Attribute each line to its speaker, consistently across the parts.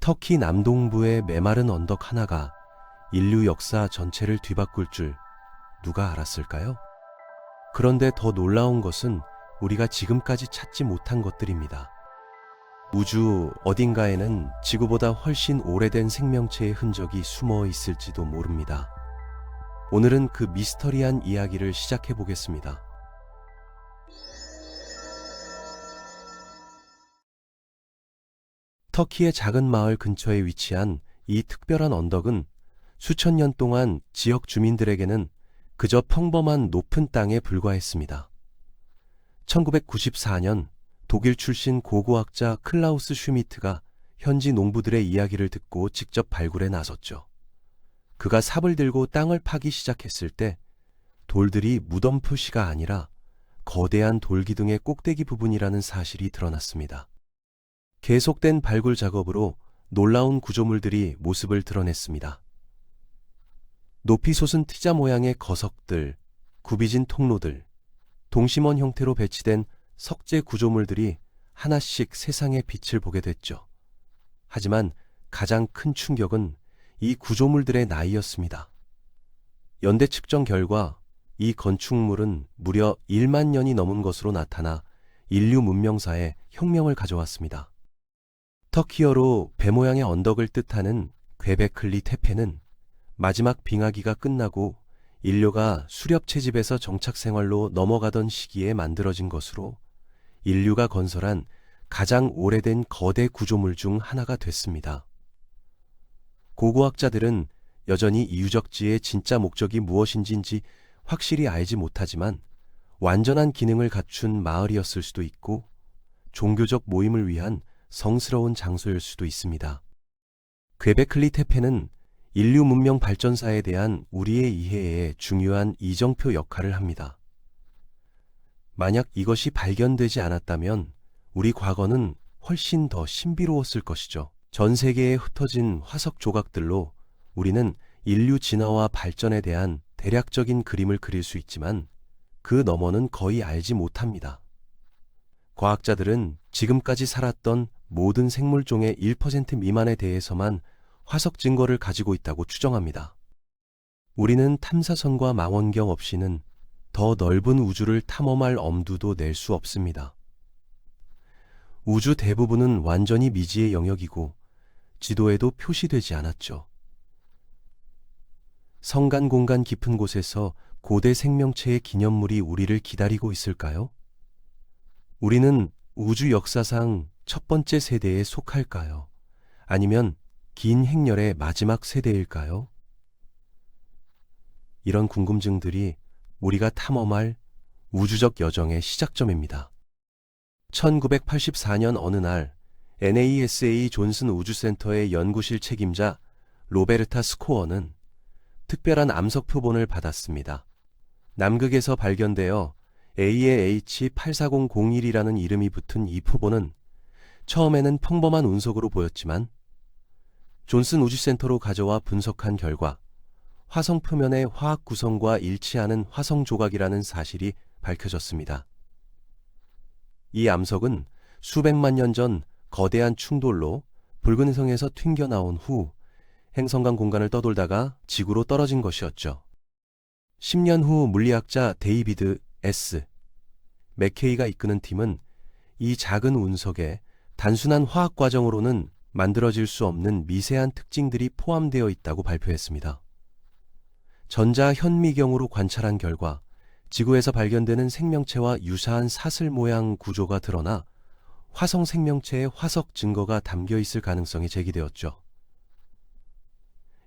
Speaker 1: 터키 남동부의 메마른 언덕 하나가 인류 역사 전체를 뒤바꿀 줄 누가 알았을까요? 그런데 더 놀라운 것은 우리가 지금까지 찾지 못한 것들입니다. 우주 어딘가에는 지구보다 훨씬 오래된 생명체의 흔적이 숨어 있을지도 모릅니다. 오늘은 그 미스터리한 이야기를 시작해 보겠습니다. 터키의 작은 마을 근처에 위치한 이 특별한 언덕은 수천 년 동안 지역 주민들에게는 그저 평범한 높은 땅에 불과했습니다. 1994년 독일 출신 고고학자 클라우스 슈미트가 현지 농부들의 이야기를 듣고 직접 발굴에 나섰죠. 그가 삽을 들고 땅을 파기 시작했을 때 돌들이 무덤 표시가 아니라 거대한 돌기둥의 꼭대기 부분이라는 사실이 드러났습니다. 계속된 발굴 작업으로 놀라운 구조물들이 모습을 드러냈습니다. 높이 솟은 T자 모양의 거석들, 굽이진 통로들, 동심원 형태로 배치된 석재 구조물들이 하나씩 세상의 빛을 보게 됐죠. 하지만 가장 큰 충격은 이 구조물들의 나이였습니다. 연대 측정 결과 이 건축물은 무려 1만 년이 넘은 것으로 나타나 인류 문명사에 혁명을 가져왔습니다. 터키어로 배 모양의 언덕을 뜻하는 괴베클리 테페는 마지막 빙하기가 끝나고 인류가 수렵 채집에서 정착 생활로 넘어가던 시기에 만들어진 것으로 인류가 건설한 가장 오래된 거대 구조물 중 하나가 됐습니다. 고고학자들은 여전히 이 유적지의 진짜 목적이 무엇인지 확실히 알지 못하지만 완전한 기능을 갖춘 마을이었을 수도 있고 종교적 모임을 위한 성스러운 장소일 수도 있습니다. 괴베클리 테페는 인류 문명 발전사에 대한 우리의 이해에 중요한 이정표 역할을 합니다. 만약 이것이 발견되지 않았다면 우리 과거는 훨씬 더 신비로웠을 것이죠. 전 세계에 흩어진 화석 조각들로 우리는 인류 진화와 발전에 대한 대략적인 그림을 그릴 수 있지만 그 너머는 거의 알지 못합니다. 과학자들은 지금까지 살았던 모든 생물종의 1% 미만에 대해서만 화석 증거를 가지고 있다고 추정합니다. 우리는 탐사선과 망원경 없이는 더 넓은 우주를 탐험할 엄두도 낼 수 없습니다. 우주 대부분은 완전히 미지의 영역이고 지도에도 표시되지 않았죠. 성간 공간 깊은 곳에서 고대 생명체의 기념물이 우리를 기다리고 있을까요? 우리는 우주 역사상 첫 번째 세대에 속할까요? 아니면 긴 행렬의 마지막 세대일까요? 이런 궁금증들이 우리가 탐험할 우주적 여정의 시작점입니다. 1984년 어느 날 NASA 존슨 우주센터의 연구실 책임자 로베르타 스코어는 특별한 암석 표본을 받았습니다. 남극에서 발견되어 A의 H84001이라는 이름이 붙은 이 표본은 처음에는 평범한 운석으로 보였지만 존슨 우주센터로 가져와 분석한 결과 화성 표면의 화학 구성과 일치하는 화성 조각이라는 사실이 밝혀졌습니다. 이 암석은 수백만 년 전 거대한 충돌로 붉은 행성에서 튕겨나온 후 행성간 공간을 떠돌다가 지구로 떨어진 것이었죠. 10년 후 물리학자 데이비드 S. 맥케이가 이끄는 팀은 이 작은 운석에 단순한 화학 과정으로는 만들어질 수 없는 미세한 특징들이 포함되어 있다고 발표했습니다. 전자 현미경으로 관찰한 결과 지구에서 발견되는 생명체와 유사한 사슬 모양 구조가 드러나 화성 생명체의 화석 증거가 담겨 있을 가능성이 제기되었죠.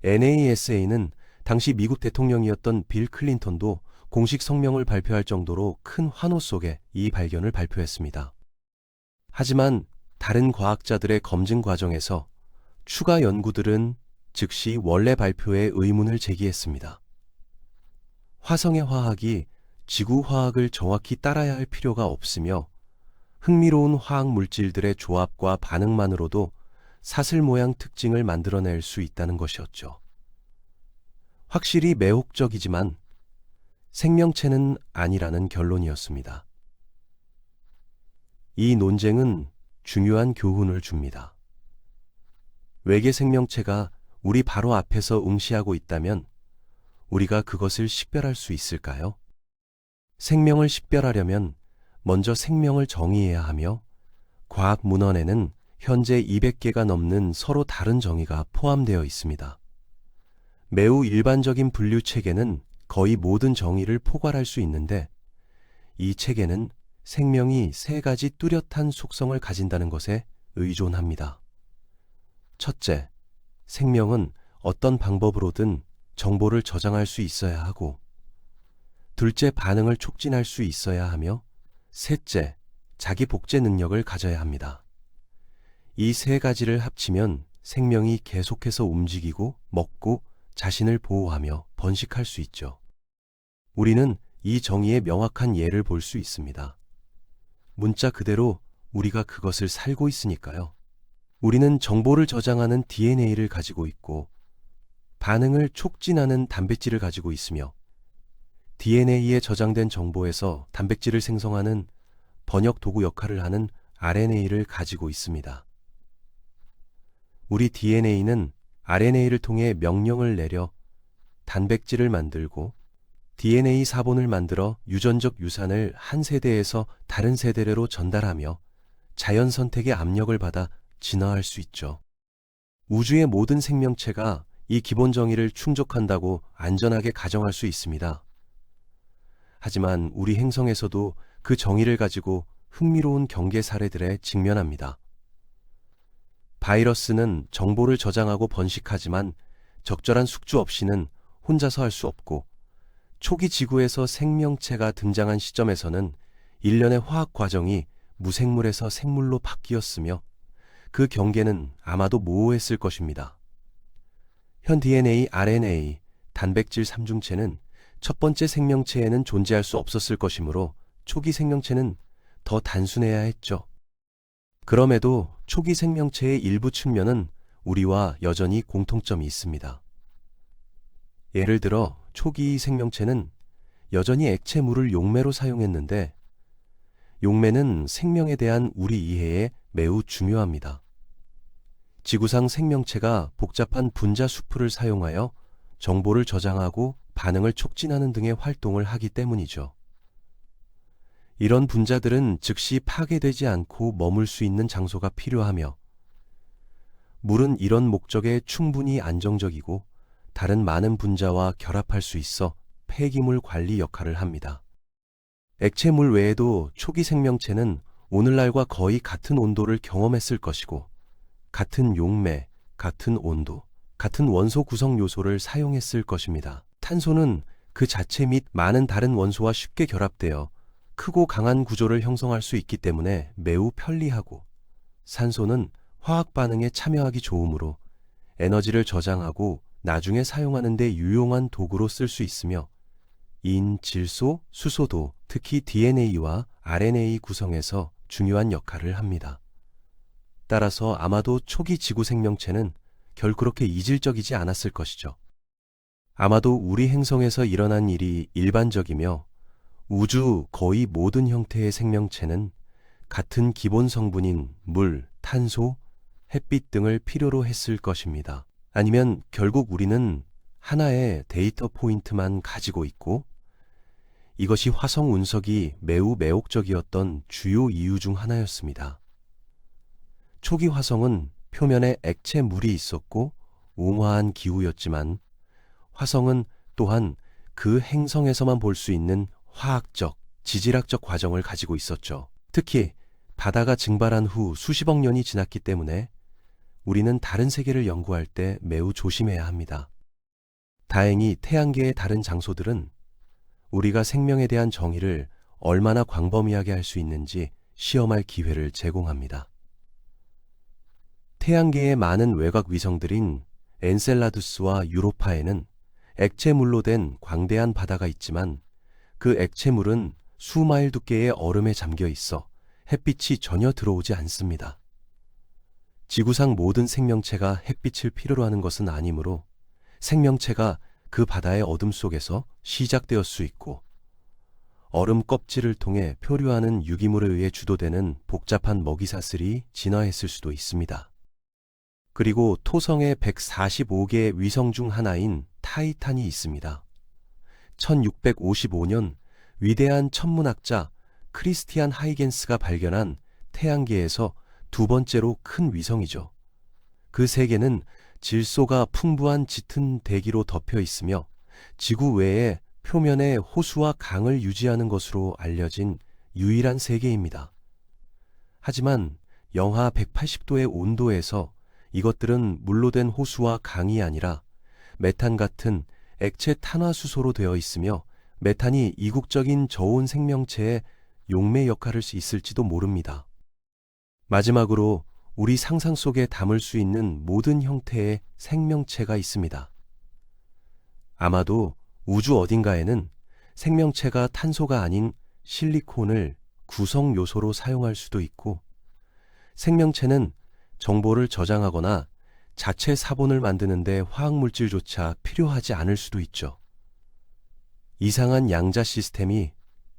Speaker 1: NASA는 당시 미국 대통령이었던 빌 클린턴도 공식 성명을 발표할 정도로 큰 환호 속에 이 발견을 발표했습니다. 하지만 다른 과학자들의 검증 과정에서 추가 연구들은 즉시 원래 발표에 의문을 제기했습니다. 화성의 화학이 지구 화학을 정확히 따라야 할 필요가 없으며 흥미로운 화학 물질들의 조합과 반응만으로도 사슬 모양 특징을 만들어낼 수 있다는 것이었죠. 확실히 매혹적이지만 생명체는 아니라는 결론이었습니다. 이 논쟁은 중요한 교훈을 줍니다. 외계 생명체가 우리 바로 앞에서 응시하고 있다면 우리가 그것을 식별할 수 있을까요? 생명을 식별하려면 먼저 생명을 정의해야 하며 과학 문헌에는 현재 200개가 넘는 서로 다른 정의가 포함되어 있습니다. 매우 일반적인 분류 체계는 거의 모든 정의를 포괄할 수 있는데 이 체계는 생명이 세 가지 뚜렷한 속성을 가진다는 것에 의존합니다. 첫째, 생명은 어떤 방법으로든 정보를 저장할 수 있어야 하고, 둘째, 반응을 촉진할 수 있어야 하며, 셋째, 자기 복제 능력을 가져야 합니다. 이 세 가지를 합치면 생명이 계속해서 움직이고 먹고 자신을 보호하며 번식할 수 있죠. 우리는 이 정의의 명확한 예를 볼 수 있습니다. 문자 그대로 우리가 그것을 살고 있으니까요. 우리는 정보를 저장하는 DNA를 가지고 있고 반응을 촉진하는 단백질을 가지고 있으며 DNA에 저장된 정보에서 단백질을 생성하는 번역 도구 역할을 하는 RNA를 가지고 있습니다. 우리 DNA는 RNA를 통해 명령을 내려 단백질을 만들고 DNA 사본을 만들어 유전적 유산을 한 세대에서 다른 세대로 전달하며 자연 선택의 압력을 받아 진화할 수 있죠. 우주의 모든 생명체가 이 기본 정의를 충족한다고 안전하게 가정할 수 있습니다. 하지만 우리 행성에서도 그 정의를 가지고 흥미로운 경계 사례들에 직면합니다. 바이러스는 정보를 저장하고 번식하지만 적절한 숙주 없이는 혼자서 할 수 없고 초기 지구에서 생명체가 등장한 시점에서는 일련의 화학 과정이 무생물에서 생물로 바뀌었으며 그 경계는 아마도 모호했을 것입니다. 현 DNA, RNA, 단백질 3중체는 첫 번째 생명체에는 존재할 수 없었을 것이므로 초기 생명체는 더 단순해야 했죠. 그럼에도 초기 생명체의 일부 측면은 우리와 여전히 공통점이 있습니다. 예를 들어 초기 생명체는 여전히 액체물을 용매로 사용했는데 용매는 생명에 대한 우리 이해에 매우 중요합니다. 지구상 생명체가 복잡한 분자 수풀을 사용하여 정보를 저장하고 반응을 촉진하는 등의 활동을 하기 때문이죠. 이런 분자들은 즉시 파괴되지 않고 머물 수 있는 장소가 필요하며 물은 이런 목적에 충분히 안정적이고 다른 많은 분자와 결합할 수 있어 폐기물 관리 역할을 합니다. 액체물 외에도 초기 생명체는 오늘날과 거의 같은 온도를 경험했을 것이고 같은 용매, 같은 온도, 같은 원소 구성 요소를 사용했을 것입니다. 탄소는 그 자체 및 많은 다른 원소와 쉽게 결합되어 크고 강한 구조를 형성할 수 있기 때문에 매우 편리하고 산소는 화학 반응에 참여하기 좋으므로 에너지를 저장하고 나중에 사용하는 데 유용한 도구로 쓸 수 있으며 인, 질소, 수소도 특히 DNA와 RNA 구성에서 중요한 역할을 합니다. 따라서 아마도 초기 지구 생명체는 결 그렇게 이질적이지 않았을 것이죠. 아마도 우리 행성에서 일어난 일이 일반적이며 우주 거의 모든 형태의 생명체는 같은 기본 성분인 물, 탄소, 햇빛 등을 필요로 했을 것입니다. 아니면 결국 우리는 하나의 데이터 포인트만 가지고 있고 이것이 화성 운석이 매우 매혹적이었던 주요 이유 중 하나였습니다. 초기 화성은 표면에 액체 물이 있었고 웅화한 기후였지만 화성은 또한 그 행성에서만 볼 수 있는 화학적, 지질학적 과정을 가지고 있었죠. 특히 바다가 증발한 후 수십억 년이 지났기 때문에 우리는 다른 세계를 연구할 때 매우 조심해야 합니다. 다행히 태양계의 다른 장소들은 우리가 생명에 대한 정의를 얼마나 광범위하게 할 수 있는지 시험할 기회를 제공합니다. 태양계의 많은 외곽 위성들인 엔셀라두스와 유로파에는 액체물로 된 광대한 바다가 있지만 그 액체물은 수마일 두께의 얼음에 잠겨 있어 햇빛이 전혀 들어오지 않습니다. 지구상 모든 생명체가 햇빛을 필요로 하는 것은 아니므로 생명체가 그 바다의 어둠 속에서 시작되었을 수 있고 얼음 껍질을 통해 표류하는 유기물에 의해 주도되는 복잡한 먹이사슬이 진화했을 수도 있습니다. 그리고 토성의 145개 위성 중 하나인 타이탄이 있습니다. 1655년 위대한 천문학자 크리스티안 하이겐스가 발견한 태양계에서 두 번째로 큰 위성이죠. 그 세계는 질소가 풍부한 짙은 대기로 덮여 있으며 지구 외의 표면에 호수와 강을 유지하는 것으로 알려진 유일한 세계입니다. 하지만 영하 180도의 온도에서 이것들은 물로 된 호수와 강이 아니라 메탄 같은 액체 탄화수소로 되어 있으며 메탄이 이국적인 저온 생명체의 용매 역할을 있을지도 모릅니다. 마지막으로 우리 상상 속에 담을 수 있는 모든 형태의 생명체가 있습니다. 아마도 우주 어딘가에는 생명체가 탄소가 아닌 실리콘을 구성 요소로 사용할 수도 있고, 생명체는 정보를 저장하거나 자체 사본을 만드는데 화학물질조차 필요하지 않을 수도 있죠. 이상한 양자 시스템이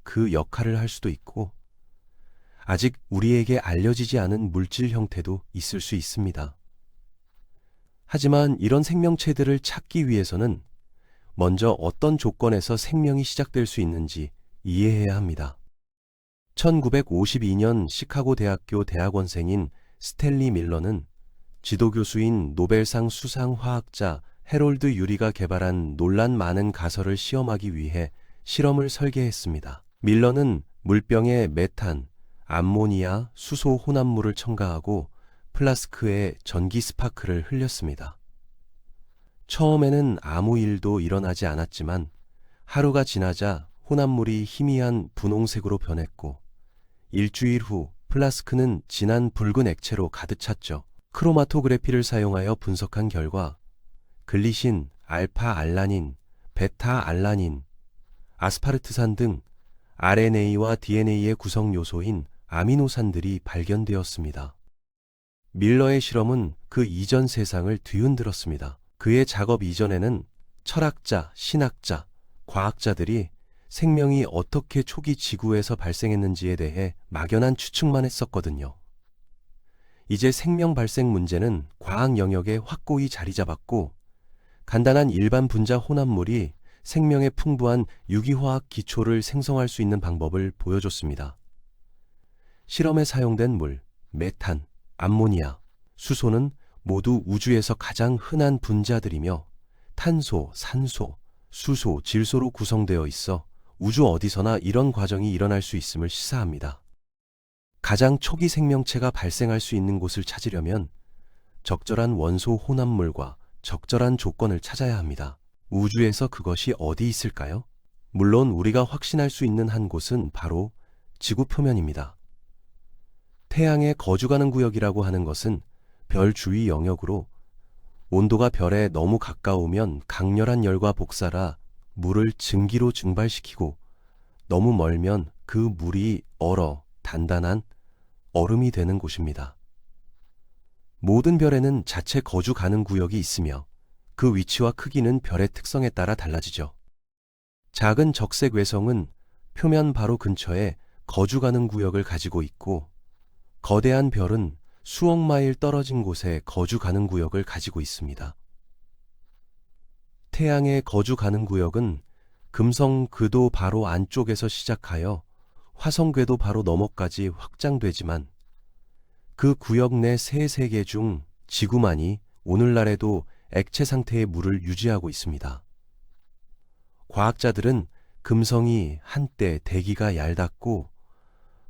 Speaker 1: 그 역할을 할 수도 있고, 아직 우리에게 알려지지 않은 물질 형태도 있을 수 있습니다. 하지만 이런 생명체들을 찾기 위해서는 먼저 어떤 조건에서 생명이 시작될 수 있는지 이해해야 합니다. 1952년 시카고 대학교 대학원생인 스탠리 밀러는 지도교수인 노벨상 수상 화학자 해롤드 유리가 개발한 논란 많은 가설을 시험하기 위해 실험을 설계했습니다. 밀러는 물병에 메탄, 암모니아, 수소 혼합물을 첨가하고 플라스크에 전기 스파크를 흘렸습니다. 처음에는 아무 일도 일어나지 않았지만 하루가 지나자 혼합물이 희미한 분홍색으로 변했고, 일주일 후 플라스크는 진한 붉은 액체로 가득 찼죠. 크로마토그래피를 사용하여 분석한 결과 글리신, 알파-알라닌, 베타-알라닌, 아스파르트산 등 RNA와 DNA의 구성 요소인 아미노산들이 발견되었습니다. 밀러의 실험은 그 이전 세상을 뒤흔들었습니다. 그의 작업 이전에는 철학자, 신학자, 과학자들이 생명이 어떻게 초기 지구에서 발생했는지에 대해 막연한 추측만 했었거든요. 이제 생명 발생 문제는 과학 영역에 확고히 자리 잡았고, 간단한 일반 분자 혼합물이 생명의 풍부한 유기화학 기초를 생성할 수 있는 방법을 보여줬습니다. 실험에 사용된 물, 메탄, 암모니아, 수소는 모두 우주에서 가장 흔한 분자들이며 탄소, 산소, 수소, 질소로 구성되어 있어 우주 어디서나 이런 과정이 일어날 수 있음을 시사합니다. 가장 초기 생명체가 발생할 수 있는 곳을 찾으려면 적절한 원소 혼합물과 적절한 조건을 찾아야 합니다. 우주에서 그것이 어디 있을까요? 물론 우리가 확신할 수 있는 한 곳은 바로 지구 표면입니다. 태양의 거주가능 구역이라고 하는 것은 별 주위 영역으로 온도가 별에 너무 가까우면 강렬한 열과 복사라 물을 증기로 증발시키고, 너무 멀면 그 물이 얼어 단단한 얼음이 되는 곳입니다. 모든 별에는 자체 거주 가능 구역이 있으며 그 위치와 크기는 별의 특성에 따라 달라지죠. 작은 적색 외성은 표면 바로 근처에 거주 가능 구역을 가지고 있고, 거대한 별은 수억 마일 떨어진 곳에 거주 가능 구역을 가지고 있습니다. 태양의 거주 가능 구역은 금성 궤도 바로 안쪽에서 시작하여 화성 궤도 바로 너머까지 확장되지만, 그 구역 내 세 세계 중 지구만이 오늘날에도 액체 상태의 물을 유지하고 있습니다. 과학자들은 금성이 한때 대기가 얇았고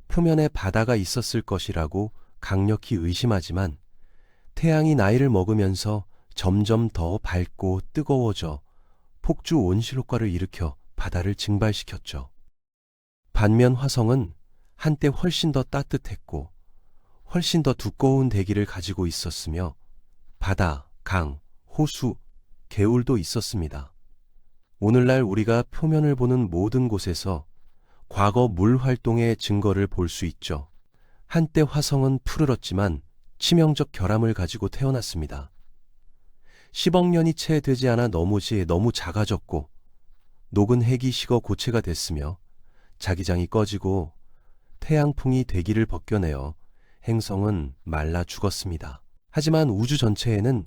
Speaker 1: 표면에 바다가 있었을 것이라고 강력히 의심하지만, 태양이 나이를 먹으면서 점점 더 밝고 뜨거워져 폭주 온실 효과를 일으켜 바다를 증발시켰죠. 반면 화성은 한때 훨씬 더 따뜻했고 훨씬 더 두꺼운 대기를 가지고 있었으며 바다, 강, 호수, 개울도 있었습니다. 오늘날 우리가 표면을 보는 모든 곳에서 과거 물 활동의 증거를 볼 수 있죠. 한때 화성은 푸르렀지만 치명적 결함을 가지고 태어났습니다. 10억 년이 채 되지 않아 너무 작아졌고 녹은 핵이 식어 고체가 됐으며 자기장이 꺼지고 태양풍이 대기를 벗겨내어 행성은 말라 죽었습니다. 하지만 우주 전체에는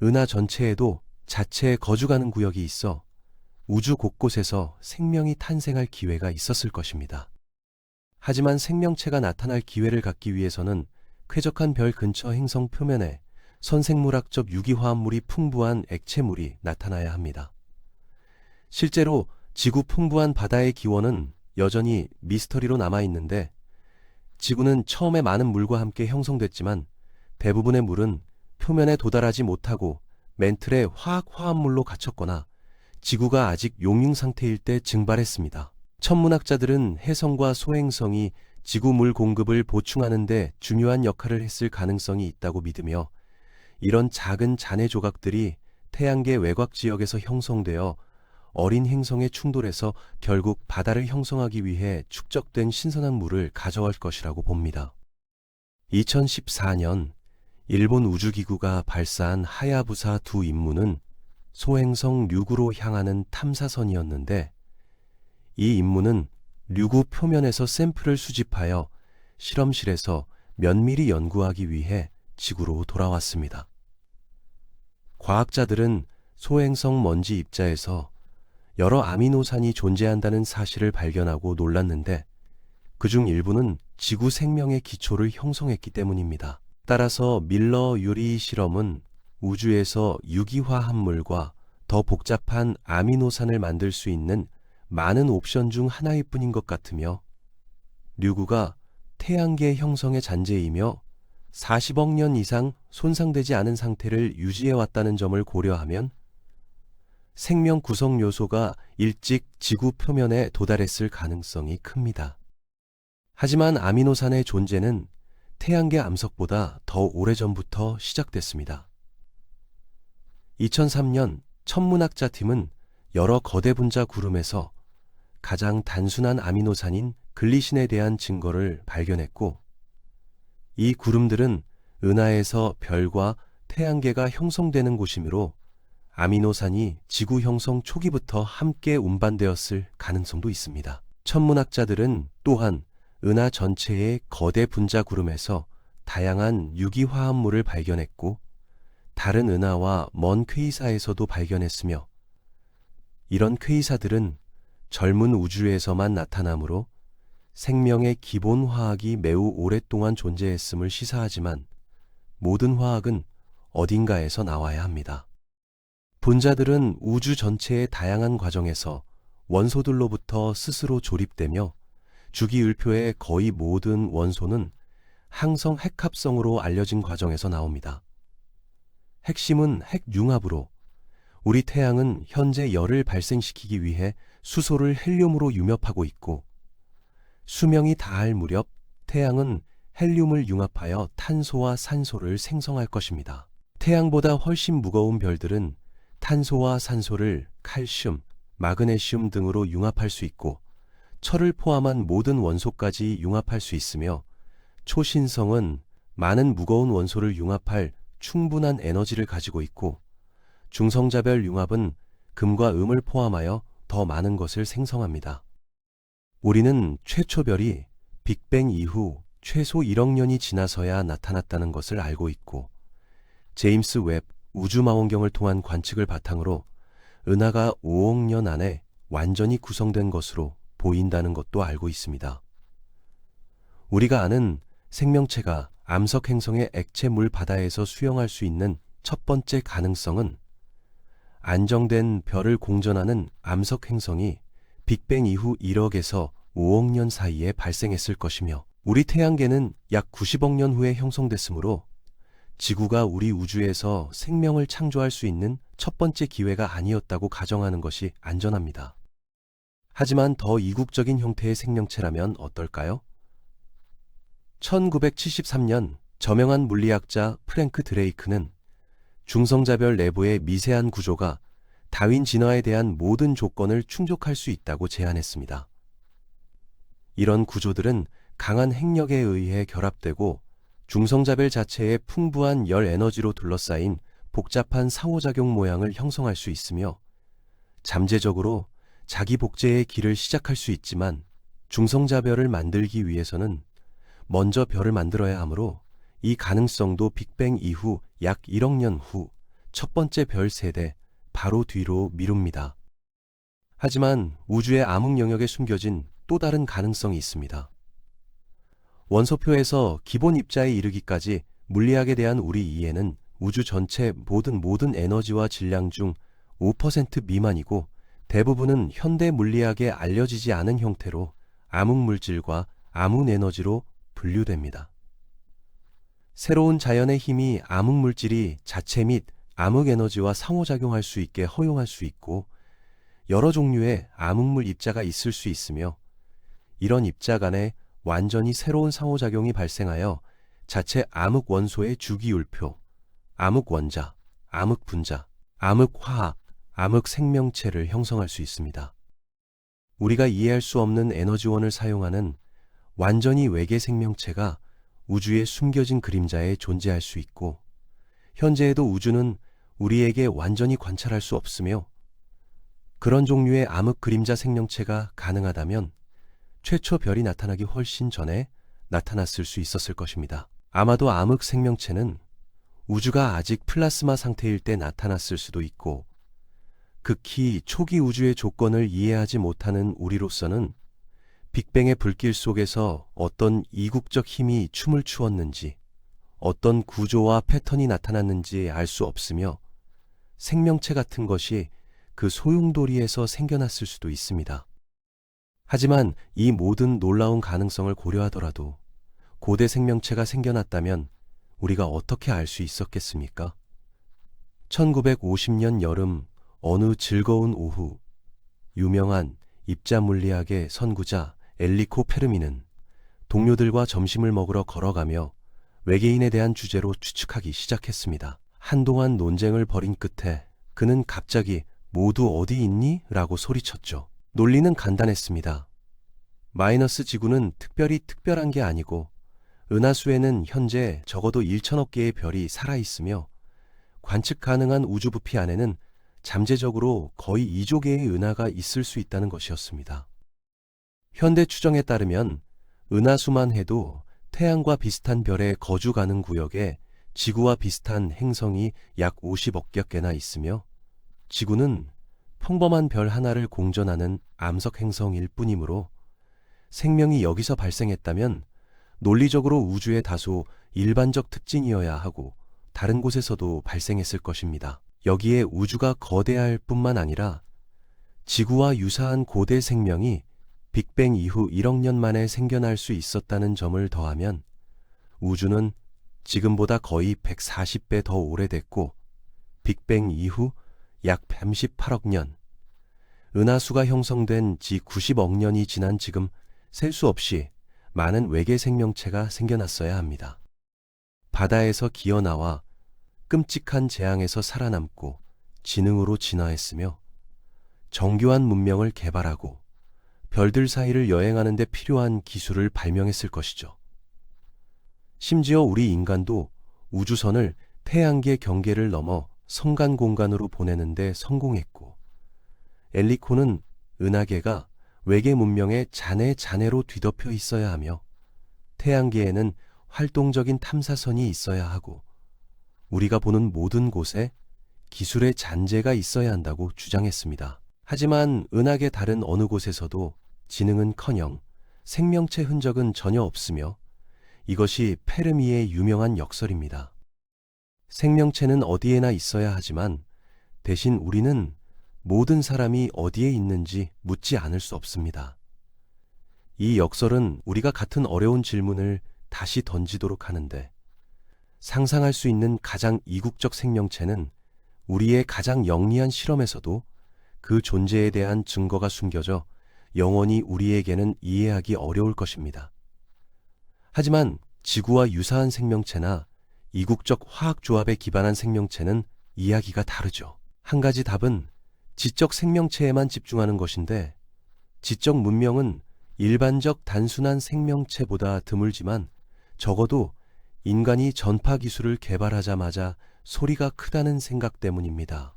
Speaker 1: 은하 전체에도 자체의 거주가능 구역이 있어 우주 곳곳에서 생명이 탄생할 기회가 있었을 것입니다. 하지만 생명체가 나타날 기회를 갖기 위해서는 쾌적한 별 근처 행성 표면에 선생물학적 유기화합물이 풍부한 액체물이 나타나야 합니다. 실제로 지구 풍부한 바다의 기원은 여전히 미스터리로 남아있는데, 지구는 처음에 많은 물과 함께 형성됐지만 대부분의 물은 표면에 도달하지 못하고 멘틀의 화학화합물로 갇혔거나 지구가 아직 용융 상태일 때 증발했습니다. 천문학자들은 혜성과 소행성이 지구 물 공급을 보충하는 데 중요한 역할을 했을 가능성이 있다고 믿으며, 이런 작은 잔해 조각들이 태양계 외곽 지역에서 형성되어 어린 행성에 충돌해서 결국 바다를 형성하기 위해 축적된 신선한 물을 가져갈 것이라고 봅니다. 2014년 일본 우주기구가 발사한 하야부사 2 임무는 소행성 류구로 향하는 탐사선이었는데, 이 임무는 류구 표면에서 샘플을 수집하여 실험실에서 면밀히 연구하기 위해 지구로 돌아왔습니다. 과학자들은 소행성 먼지 입자에서 여러 아미노산이 존재한다는 사실을 발견하고 놀랐는데, 그중 일부는 지구 생명의 기초를 형성했기 때문입니다. 따라서 밀러 유리 실험은 우주에서 유기화합물과 더 복잡한 아미노산을 만들 수 있는 많은 옵션 중 하나일 뿐인 것 같으며, 류구가 태양계 형성의 잔재이며 40억 년 이상 손상되지 않은 상태를 유지해왔다는 점을 고려하면 생명 구성 요소가 일찍 지구 표면에 도달했을 가능성이 큽니다. 하지만 아미노산의 존재는 태양계 암석보다 더 오래전부터 시작됐습니다. 2003년 천문학자 팀은 여러 거대 분자 구름에서 가장 단순한 아미노산인 글리신에 대한 증거를 발견했고, 이 구름들은 은하에서 별과 태양계가 형성되는 곳이므로 아미노산이 지구 형성 초기부터 함께 운반되었을 가능성도 있습니다. 천문학자들은 또한 은하 전체의 거대 분자 구름에서 다양한 유기화합물을 발견했고, 다른 은하와 먼 퀘이사에서도 발견했으며, 이런 퀘이사들은 젊은 우주에서만 나타나므로 생명의 기본 화학이 매우 오랫동안 존재했음을 시사하지만, 모든 화학은 어딘가에서 나와야 합니다. 분자들은 우주 전체의 다양한 과정에서 원소들로부터 스스로 조립되며, 주기율표의 거의 모든 원소는 항성 핵합성으로 알려진 과정에서 나옵니다. 핵심은 핵융합으로, 우리 태양은 현재 열을 발생시키기 위해 수소를 헬륨으로 융합하고 있고, 수명이 다할 무렵 태양은 헬륨을 융합하여 탄소와 산소를 생성할 것입니다. 태양보다 훨씬 무거운 별들은 탄소와 산소를 칼슘, 마그네슘 등으로 융합할 수 있고, 철을 포함한 모든 원소까지 융합할 수 있으며, 초신성은 많은 무거운 원소를 융합할 충분한 에너지를 가지고 있고, 중성자별 융합은 금과 음을 포함하여 더 많은 것을 생성합니다. 우리는 최초 별이 빅뱅 이후 최소 1억 년이 지나서야 나타났다는 것을 알고 있고, 제임스 웹 우주망원경을 통한 관측을 바탕으로 은하가 5억 년 안에 완전히 구성된 것으로 보인다는 것도 알고 있습니다. 우리가 아는 생명체가 암석 행성의 액체 물 바다에서 수영할 수 있는 첫 번째 가능성은, 안정된 별을 공전하는 암석 행성이 빅뱅 이후 1억에서 5억 년 사이에 발생했을 것이며, 우리 태양계는 약 90억 년 후에 형성됐으므로 지구가 우리 우주에서 생명을 창조할 수 있는 첫 번째 기회가 아니었다고 가정하는 것이 안전합니다. 하지만 더 이국적인 형태의 생명체라면 어떨까요? 1973년 저명한 물리학자 프랭크 드레이크는 중성자별 내부의 미세한 구조가 다윈 진화에 대한 모든 조건을 충족할 수 있다고 제안했습니다. 이런 구조들은 강한 핵력에 의해 결합되고 중성자별 자체의 풍부한 열 에너지로 둘러싸인 복잡한 상호작용 모양을 형성할 수 있으며, 잠재적으로 자기 복제의 길을 시작할 수 있지만, 중성자별을 만들기 위해서는 먼저 별을 만들어야 하므로 이 가능성도 빅뱅 이후 약 1억 년 후 첫 번째 별 세대 바로 뒤로 미룹니다. 하지만 우주의 암흑 영역에 숨겨진 또 다른 가능성이 있습니다. 원소표에서 기본 입자에 이르기까지 물리학에 대한 우리 이해는 우주 전체 모든 에너지와 질량 중 5% 미만이고 대부분은 현대 물리학에 알려지지 않은 형태로 암흑물질과 암흑에너지로 분류됩니다. 새로운 자연의 힘이 암흑물질이 자체 및 암흑에너지와 상호작용할 수 있게 허용할 수 있고 여러 종류의 암흑물 입자가 있을 수 있으며 이런 입자 간에 완전히 새로운 상호작용이 발생하여 자체 암흑원소의 주기율표, 암흑원자, 암흑분자, 암흑화학, 암흑생명체를 형성할 수 있습니다. 우리가 이해할 수 없는 에너지원을 사용하는 완전히 외계 생명체가 우주의 숨겨진 그림자에 존재할 수 있고 현재에도 우주는 우리에게 완전히 관찰할 수 없으며 그런 종류의 암흑 그림자 생명체가 가능하다면 최초 별이 나타나기 훨씬 전에 나타났을 수 있었을 것입니다. 아마도 암흑 생명체는 우주가 아직 플라스마 상태일 때 나타났을 수도 있고 극히 초기 우주의 조건을 이해하지 못하는 우리로서는 빅뱅의 불길 속에서 어떤 이국적 힘이 춤을 추었는지 어떤 구조와 패턴이 나타났는지 알 수 없으며 생명체 같은 것이 그 소용돌이에서 생겨났을 수도 있습니다. 하지만 이 모든 놀라운 가능성을 고려하더라도 고대 생명체가 생겨났다면 우리가 어떻게 알 수 있었겠습니까? 1950년 여름 어느 즐거운 오후 유명한 입자물리학의 선구자 엔리코 페르미는 동료들과 점심을 먹으러 걸어가며 외계인에 대한 주제로 추측하기 시작했습니다. 한동안 논쟁을 벌인 끝에 그는 갑자기 모두 어디 있니? 라고 소리쳤죠. 논리는 간단했습니다. 마이너스 지구는 특별히 특별한 게 아니고 은하수에는 현재 적어도 1천억 개의 별이 살아있으며 관측 가능한 우주 부피 안에는 잠재적으로 거의 2조 개의 은하가 있을 수 있다는 것이었습니다. 현대 추정에 따르면 은하수만 해도 태양과 비슷한 별의 거주 가능 구역에 지구와 비슷한 행성이 약 50억 개나 있으며 지구는 평범한 별 하나를 공전하는 암석 행성일 뿐이므로 생명이 여기서 발생했다면 논리적으로 우주의 다소 일반적 특징이어야 하고 다른 곳에서도 발생했을 것입니다. 여기에 우주가 거대할 뿐만 아니라 지구와 유사한 고대 생명이 빅뱅 이후 1억 년 만에 생겨날 수 있었다는 점을 더하면 우주는 지금보다 거의 140배 더 오래됐고 빅뱅 이후 약 38억 년, 은하수가 형성된 지 90억 년이 지난 지금 셀 수 없이 많은 외계 생명체가 생겨났어야 합니다. 바다에서 기어나와 끔찍한 재앙에서 살아남고 지능으로 진화했으며 정교한 문명을 개발하고 별들 사이를 여행하는 데 필요한 기술을 발명했을 것이죠. 심지어 우리 인간도 우주선을 태양계 경계를 넘어 성간 공간으로 보내는 데 성공했고 엔리코는 은하계가 외계 문명의 잔해로 뒤덮여 있어야 하며 태양계에는 활동적인 탐사선이 있어야 하고 우리가 보는 모든 곳에 기술의 잔재가 있어야 한다고 주장했습니다. 하지만 은하계 다른 어느 곳에서도 지능은커녕 생명체 흔적은 전혀 없으며 이것이 페르미의 유명한 역설입니다. 생명체는 어디에나 있어야 하지만 대신 우리는 모든 사람이 어디에 있는지 묻지 않을 수 없습니다. 이 역설은 우리가 같은 어려운 질문을 다시 던지도록 하는데 상상할 수 있는 가장 이국적 생명체는 우리의 가장 영리한 실험에서도 그 존재에 대한 증거가 숨겨져 영원히 우리에게는 이해하기 어려울 것입니다. 하지만 지구와 유사한 생명체나 이국적 화학조합에 기반한 생명체는 이야기가 다르죠. 한 가지 답은 지적 생명체에만 집중하는 것인데 지적 문명은 일반적 단순한 생명체보다 드물지만 적어도 인간이 전파 기술을 개발하자마자 소리가 크다는 생각 때문입니다.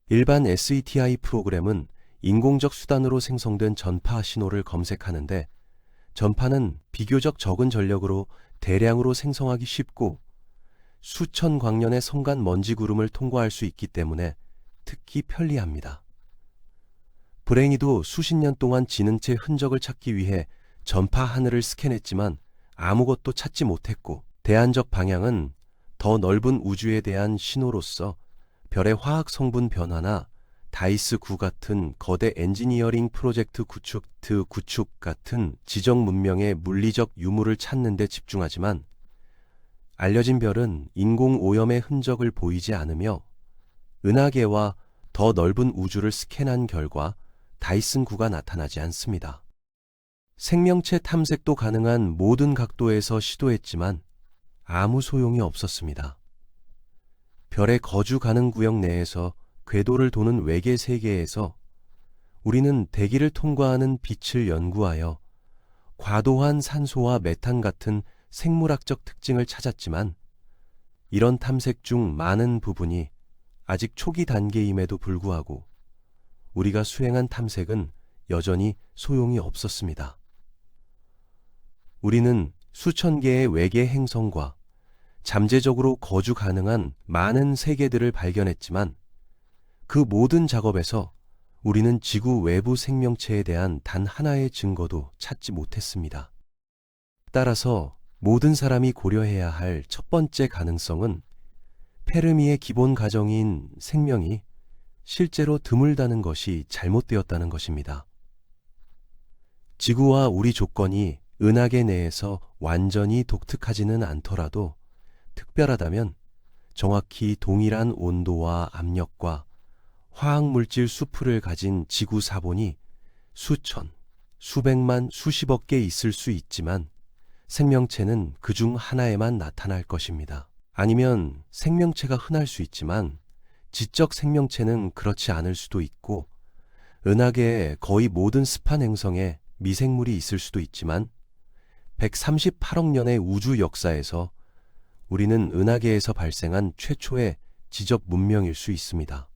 Speaker 1: 일반 SETI 프로그램은 인공적 수단으로 생성된 전파 신호를 검색하는데 전파는 비교적 적은 전력으로 대량으로 생성하기 쉽고 수천 광년의 성간 먼지 구름을 통과할 수 있기 때문에 특히 편리합니다. 브레인이도 수십 년 동안 지능체 흔적을 찾기 위해 전파 하늘을 스캔했지만 아무것도 찾지 못했고, 대안적 방향은 더 넓은 우주에 대한 신호로서 별의 화학 성분 변화나 다이스 9 같은 거대 엔지니어링 프로젝트 구축 같은 지적 문명의 물리적 유무를 찾는 데 집중하지만, 알려진 별은 인공 오염의 흔적을 보이지 않으며 은하계와 더 넓은 우주를 스캔한 결과 다이슨 9가 나타나지 않습니다. 생명체 탐색도 가능한 모든 각도에서 시도했지만 아무 소용이 없었습니다. 별의 거주 가능 구역 내에서 궤도를 도는 외계 세계에서 우리는 대기를 통과하는 빛을 연구하여 과도한 산소와 메탄 같은 생물학적 특징을 찾았지만, 이런 탐색 중 많은 부분이 아직 초기 단계임에도 불구하고 우리가 수행한 탐색은 여전히 소용이 없었습니다. 우리는 수천 개의 외계 행성과 잠재적으로 거주 가능한 많은 세계들을 발견했지만, 그 모든 작업에서 우리는 지구 외부 생명체에 대한 단 하나의 증거도 찾지 못했습니다. 따라서 모든 사람이 고려해야 할 첫 번째 가능성은 페르미의 기본 가정인 생명이 실제로 드물다는 것이 잘못되었다는 것입니다. 지구와 우리 조건이 은하계 내에서 완전히 독특하지는 않더라도 특별하다면 정확히 동일한 온도와 압력과 화학물질 수풀을 가진 지구 사본이 수천, 수백만, 수십억 개 있을 수 있지만 생명체는 그중 하나에만 나타날 것입니다. 아니면 생명체가 흔할 수 있지만 지적 생명체는 그렇지 않을 수도 있고, 은하계의 거의 모든 습한 행성에 미생물이 있을 수도 있지만 138억 년의 우주 역사에서 우리는 은하계에서 발생한 최초의 지적 문명일 수 있습니다.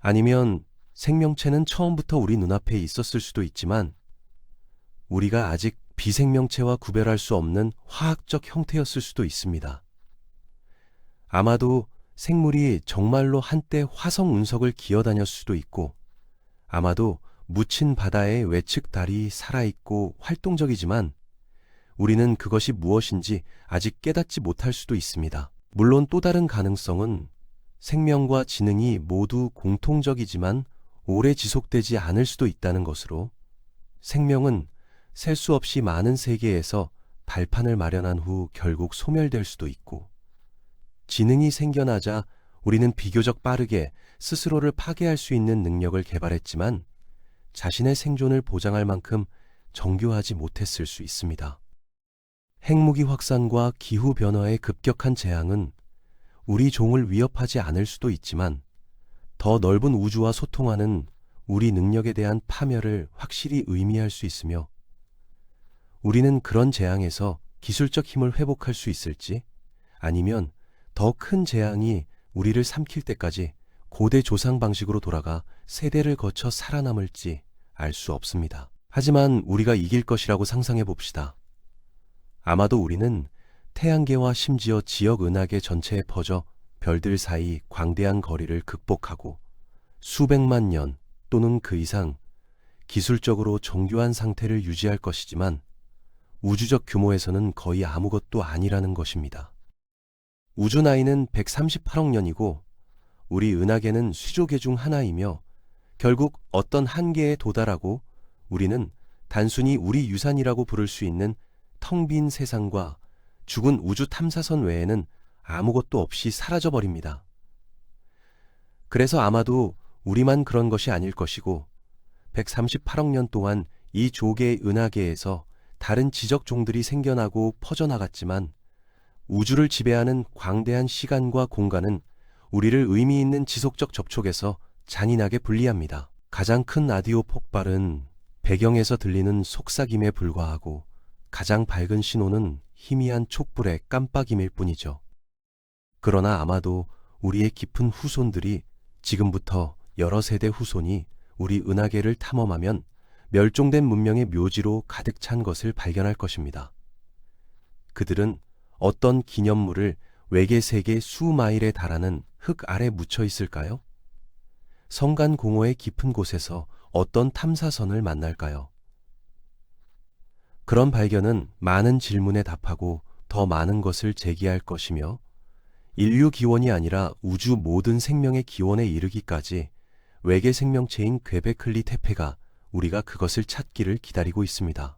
Speaker 1: 아니면 생명체는 처음부터 우리 눈앞에 있었을 수도 있지만 우리가 아직 비생명체와 구별할 수 없는 화학적 형태였을 수도 있습니다. 아마도 생물이 정말로 한때 화성 운석을 기어다녔을 수도 있고, 아마도 묻힌 바다의 외측 달이 살아있고 활동적이지만 우리는 그것이 무엇인지 아직 깨닫지 못할 수도 있습니다. 물론 또 다른 가능성은 생명과 지능이 모두 공통적이지만 오래 지속되지 않을 수도 있다는 것으로, 생명은 셀 수 없이 많은 세계에서 발판을 마련한 후 결국 소멸될 수도 있고, 지능이 생겨나자 우리는 비교적 빠르게 스스로를 파괴할 수 있는 능력을 개발했지만 자신의 생존을 보장할 만큼 정교하지 못했을 수 있습니다. 핵무기 확산과 기후변화의 급격한 재앙은 우리 종을 위협하지 않을 수도 있지만 더 넓은 우주와 소통하는 우리 능력에 대한 파멸을 확실히 의미할 수 있으며, 우리는 그런 재앙에서 기술적 힘을 회복할 수 있을지, 아니면 더 큰 재앙이 우리를 삼킬 때까지 고대 조상 방식으로 돌아가 세대를 거쳐 살아남을지 알 수 없습니다. 하지만 우리가 이길 것이라고 상상해 봅시다. 아마도 우리는 태양계와 심지어 지역 은하계 전체에 퍼져 별들 사이 광대한 거리를 극복하고 수백만 년 또는 그 이상 기술적으로 정교한 상태를 유지할 것이지만 우주적 규모에서는 거의 아무것도 아니라는 것입니다. 우주 나이는 138억 년이고 우리 은하계는 수조계 중 하나이며, 결국 어떤 한계에 도달하고 우리는 단순히 우리 유산이라고 부를 수 있는 텅 빈 세상과 죽은 우주 탐사선 외에는 아무것도 없이 사라져버립니다. 그래서 아마도 우리만 그런 것이 아닐 것이고 138억 년 동안 이 조개의 은하계에서 다른 지적 종들이 생겨나고 퍼져나갔지만 우주를 지배하는 광대한 시간과 공간은 우리를 의미 있는 지속적 접촉에서 잔인하게 분리합니다. 가장 큰 라디오 폭발은 배경에서 들리는 속삭임에 불과하고 가장 밝은 신호는 희미한 촛불의 깜빡임일 뿐이죠. 그러나 아마도 우리의 깊은 후손들이 지금부터 여러 세대 후손이 우리 은하계를 탐험하면 멸종된 문명의 묘지로 가득 찬 것을 발견할 것입니다. 그들은 어떤 기념물을 외계 세계 수마일에 달하는 흙 아래 묻혀 있을까요? 성간 공허의 깊은 곳에서 어떤 탐사선을 만날까요? 그런 발견은 많은 질문에 답하고 더 많은 것을 제기할 것이며 인류 기원이 아니라 우주 모든 생명의 기원에 이르기까지 외계 생명체인 괴베클리 테페가 우리가 그것을 찾기를 기다리고 있습니다.